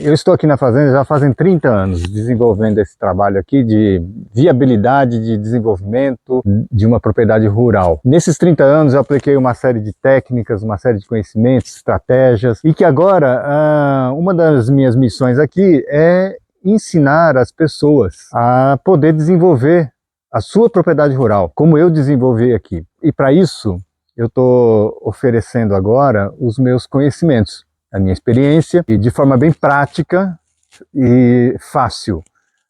Eu estou aqui na fazenda já fazem 30 anos, desenvolvendo esse trabalho aqui de viabilidade, de desenvolvimento de uma propriedade rural. Nesses 30 anos eu apliquei uma série de técnicas, uma série de conhecimentos, estratégias, e que agora uma das minhas missões aqui é ensinar as pessoas a poder desenvolver a sua propriedade rural, como eu desenvolvi aqui. E para isso eu estou oferecendo agora os meus conhecimentos, a minha experiência, e de forma bem prática e fácil,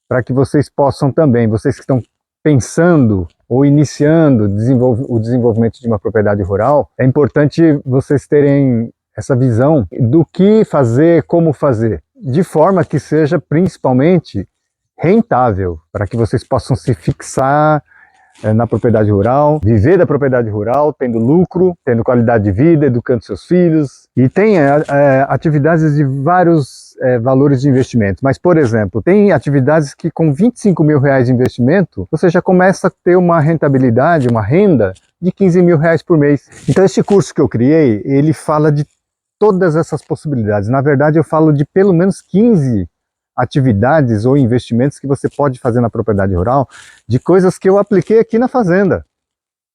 para que vocês possam também, vocês que estão pensando ou iniciando o desenvolvimento de uma propriedade rural, é importante vocês terem essa visão do que fazer, como fazer, de forma que seja principalmente rentável, para que vocês possam se fixar na propriedade rural, viver da propriedade rural, tendo lucro, tendo qualidade de vida, educando seus filhos. E tem atividades de vários valores de investimento. Mas, por exemplo, tem atividades que com 25 mil reais de investimento, você já começa a ter uma rentabilidade, uma renda de 15 mil reais por mês. Então esse curso que eu criei, ele fala de todas essas possibilidades. Na verdade, eu falo de pelo menos 15 atividades ou investimentos que você pode fazer na propriedade rural, de coisas que eu apliquei aqui na fazenda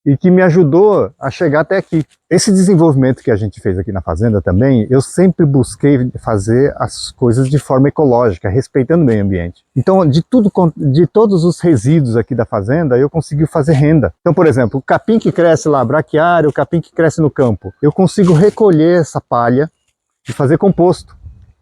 e que me ajudou a chegar até aqui. Esse desenvolvimento que a gente fez aqui na fazenda também, eu sempre busquei fazer as coisas de forma ecológica, respeitando o meio ambiente. Então, de todos os resíduos aqui da fazenda, eu consegui fazer renda. Então, por exemplo, o capim que cresce lá, braquiária, o capim que cresce no campo, eu consigo recolher essa palha e fazer composto.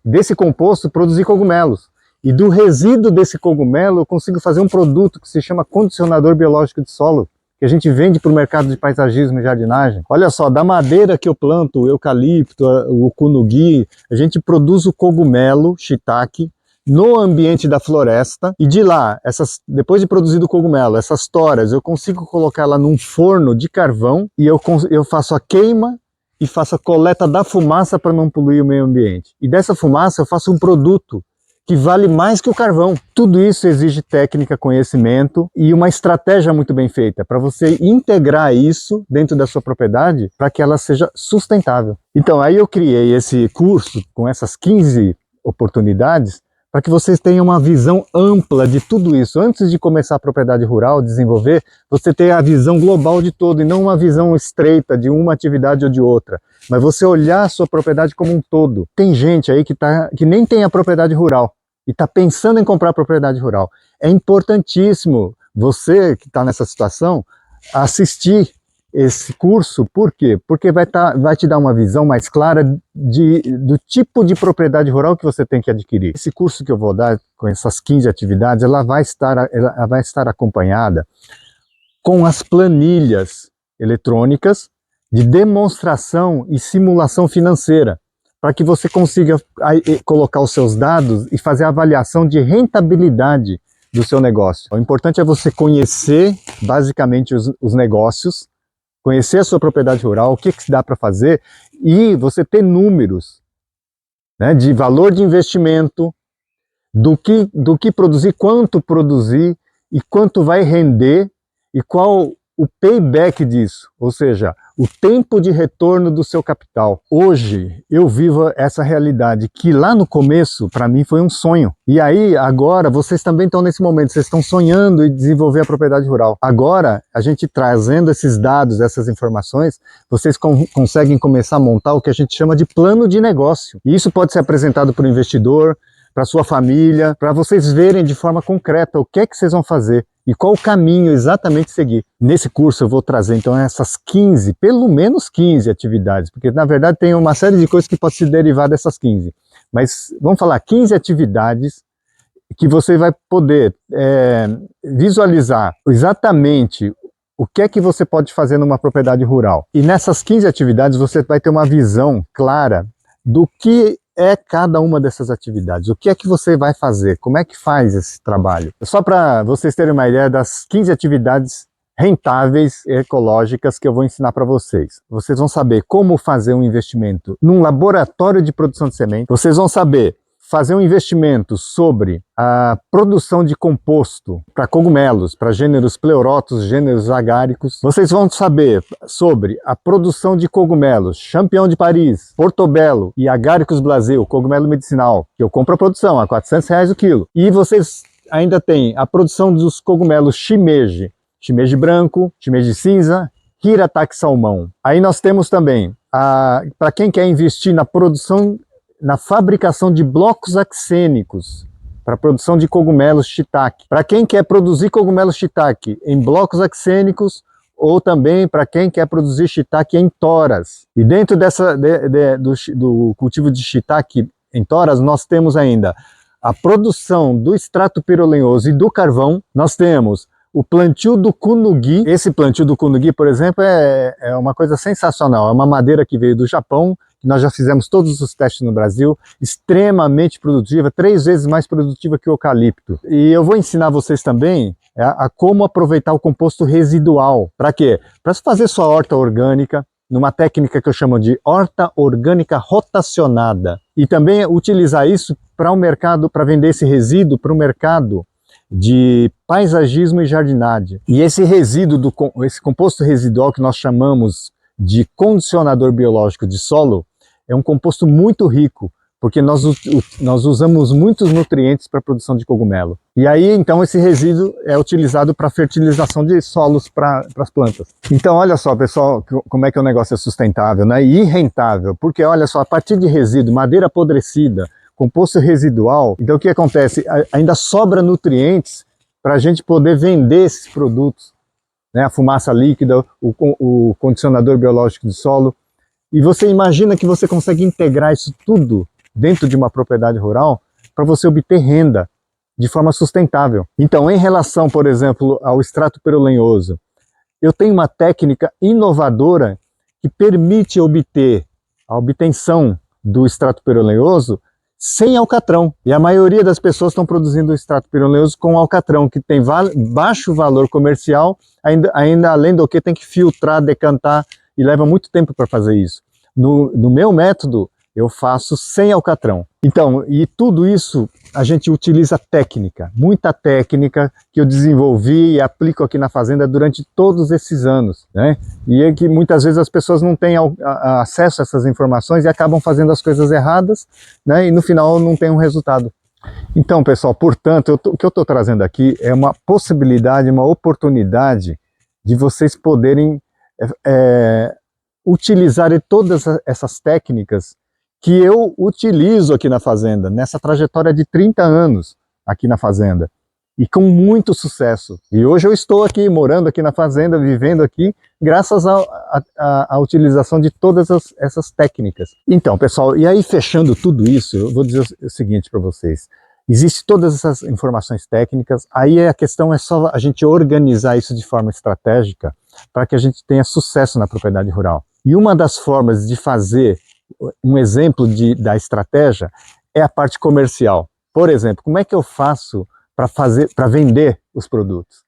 Desse composto, produzir cogumelos. E do resíduo desse cogumelo eu consigo fazer um produto que se chama condicionador biológico de solo, que a gente vende para o mercado de paisagismo e jardinagem. Olha só, da madeira que eu planto, o eucalipto, o cunugui, a gente produz o cogumelo, shiitake, no ambiente da floresta, e de lá, depois de produzido o cogumelo, essas toras, eu consigo colocar ela num forno de carvão e eu faço a queima e faço a coleta da fumaça para não poluir o meio ambiente. E dessa fumaça eu faço um produto que vale mais que o carvão. Tudo isso exige técnica, conhecimento e uma estratégia muito bem feita para você integrar isso dentro da sua propriedade para que ela seja sustentável. Então aí eu criei esse curso com essas 15 oportunidades para que vocês tenham uma visão ampla de tudo isso. Antes de começar a propriedade rural, desenvolver, você ter a visão global de todo e não uma visão estreita de uma atividade ou de outra. Mas você olhar a sua propriedade como um todo. Tem gente aí que nem tem a propriedade rural e está pensando em comprar a propriedade rural. É importantíssimo você que está nessa situação assistir esse curso. Por quê? Porque vai te dar uma visão mais clara do tipo de propriedade rural que você tem que adquirir. Esse curso que eu vou dar com essas 15 atividades, ela vai estar acompanhada com as planilhas eletrônicas de demonstração e simulação financeira, para que você consiga colocar os seus dados e fazer a avaliação de rentabilidade do seu negócio. O importante é você conhecer basicamente os negócios, conhecer a sua propriedade rural, o que dá para fazer e você ter números, né, de valor de investimento, do que produzir, quanto produzir e quanto vai render e qual o payback disso, ou seja, o tempo de retorno do seu capital. Hoje eu vivo essa realidade que lá no começo para mim foi um sonho. E aí agora vocês também estão nesse momento, vocês estão sonhando em desenvolver a propriedade rural. Agora a gente trazendo esses dados, essas informações, vocês conseguem começar a montar o que a gente chama de plano de negócio. E isso pode ser apresentado para o investidor, para sua família, para vocês verem de forma concreta o que é que vocês vão fazer e qual o caminho exatamente seguir. Nesse curso eu vou trazer então essas 15, pelo menos 15 atividades, porque na verdade tem uma série de coisas que pode se derivar dessas 15, mas vamos falar 15 atividades que você vai poder visualizar exatamente o que é que você pode fazer numa propriedade rural. E nessas 15 atividades você vai ter uma visão clara do que é cada uma dessas atividades, o que é que você vai fazer, como é que faz esse trabalho. Só para vocês terem uma ideia das 15 atividades rentáveis ecológicas que eu vou ensinar para vocês. Vocês vão saber como fazer um investimento num laboratório de produção de semente, vocês vão saber fazer um investimento sobre a produção de composto para cogumelos, para gêneros pleuróticos, gêneros agáricos, vocês vão saber sobre a produção de cogumelos Champion de Paris, Portobello e Agaricus blasei, o cogumelo medicinal, que eu compro a produção a R$400 o quilo. E vocês ainda têm a produção dos cogumelos shimeji, shimeji branco, shimeji cinza, hirataki salmão. Aí nós temos também, para quem quer investir na produção, na fabricação de blocos axênicos, para produção de cogumelos shiitake. Para quem quer produzir cogumelos shiitake em blocos axênicos, ou também para quem quer produzir shiitake em toras. E dentro do cultivo de shiitake em toras, nós temos ainda a produção do extrato pirolenhoso e do carvão. Nós temos o plantio do kunugi. Esse plantio do kunugi, por exemplo, é uma coisa sensacional. É uma madeira que veio do Japão, que nós já fizemos todos os testes no Brasil, extremamente produtiva, 3 vezes mais produtiva que o eucalipto. E eu vou ensinar vocês também a como aproveitar o composto residual. Para quê? Para fazer sua horta orgânica, numa técnica que eu chamo de horta orgânica rotacionada. E também utilizar isso para o mercado, para vender esse resíduo para o mercado de paisagismo e jardinagem. E esse resíduo, esse composto residual que nós chamamos de condicionador biológico de solo, é um composto muito rico, porque nós usamos muitos nutrientes para a produção de cogumelo. E aí, então, esse resíduo é utilizado para fertilização de solos para as plantas. Então, olha só, pessoal, como é que o negócio é sustentável, né? E rentável, porque olha só, a partir de resíduo, madeira apodrecida, composto residual, então o que acontece? Ainda sobra nutrientes para a gente poder vender esses produtos, né? A fumaça líquida, o condicionador biológico de solo. E você imagina que você consegue integrar isso tudo dentro de uma propriedade rural para você obter renda de forma sustentável. Então, em relação, por exemplo, ao extrato pirolenhoso, eu tenho uma técnica inovadora que permite obter a obtenção do extrato pirolenhoso sem alcatrão. E a maioria das pessoas estão produzindo o extrato pirolenhoso com alcatrão, que tem baixo valor comercial, ainda além do que tem que filtrar, decantar, e leva muito tempo para fazer isso. No meu método, eu faço sem alcatrão. Então, e tudo isso a gente utiliza técnica, muita técnica que eu desenvolvi e aplico aqui na fazenda durante todos esses anos, né? E é que muitas vezes as pessoas não têm acesso a essas informações e acabam fazendo as coisas erradas, né? E no final não tem um resultado. Então, pessoal, portanto, o que eu estou trazendo aqui é uma possibilidade, uma oportunidade de vocês poderem utilizar todas essas técnicas que eu utilizo aqui na fazenda, nessa trajetória de 30 anos aqui na fazenda, e com muito sucesso. E hoje eu estou aqui, morando aqui na fazenda, vivendo aqui, graças à utilização de todas essas técnicas. Então, pessoal, e aí fechando tudo isso, eu vou dizer o seguinte para vocês. Existem todas essas informações técnicas, aí a questão é só a gente organizar isso de forma estratégica para que a gente tenha sucesso na propriedade rural. E uma das formas de fazer um exemplo da estratégia é a parte comercial. Por exemplo, como é que eu faço para vender os produtos?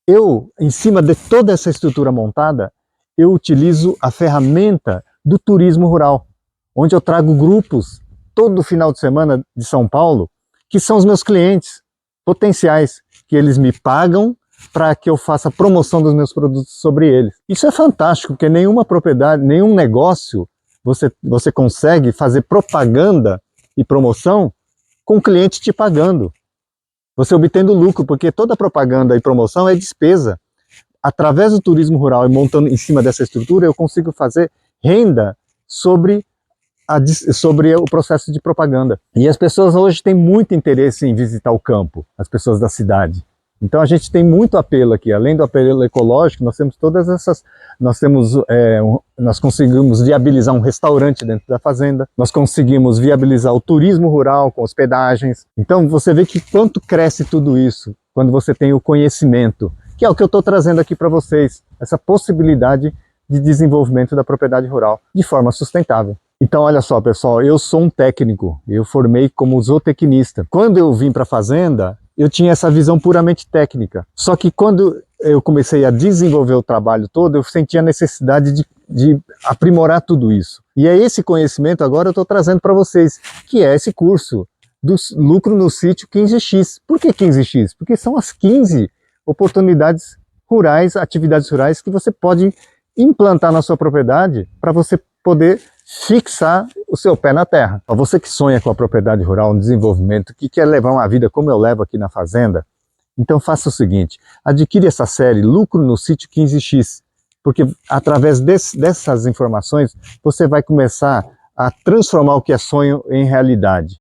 Eu, em cima de toda essa estrutura montada, eu utilizo a ferramenta do turismo rural, onde eu trago grupos todo final de semana de São Paulo, que são os meus clientes potenciais, que eles me pagam para que eu faça promoção dos meus produtos sobre eles. Isso é fantástico, porque nenhuma propriedade, nenhum negócio você consegue fazer propaganda e promoção com o cliente te pagando. Você obtendo lucro, porque toda propaganda e promoção é despesa. Através do turismo rural e montando em cima dessa estrutura, eu consigo fazer renda sobre o processo de propaganda. E as pessoas hoje têm muito interesse em visitar o campo, as pessoas da cidade. Então a gente tem muito apelo aqui, além do apelo ecológico, nós temos todas essas, nós conseguimos viabilizar um restaurante dentro da fazenda, nós conseguimos viabilizar o turismo rural com hospedagens. Então você vê que quanto cresce tudo isso quando você tem o conhecimento, que é o que eu estou trazendo aqui para vocês, essa possibilidade de desenvolvimento da propriedade rural de forma sustentável. Então olha só, pessoal, eu sou um técnico, eu formei como zootecnista. Quando eu vim para a fazenda, eu tinha essa visão puramente técnica. Só que quando eu comecei a desenvolver o trabalho todo, eu senti a necessidade de aprimorar tudo isso. E é esse conhecimento agora eu estou trazendo para vocês, que é esse curso do lucro no sítio 15x. Por que 15x? Porque são as 15 oportunidades rurais, atividades rurais que você pode implantar na sua propriedade para você poder fixar o seu pé na terra. Para você que sonha com a propriedade rural, um desenvolvimento, que quer levar uma vida como eu levo aqui na fazenda, então faça o seguinte, adquire essa série Lucro no Sítio 15x, porque através dessas informações você vai começar a transformar o que é sonho em realidade.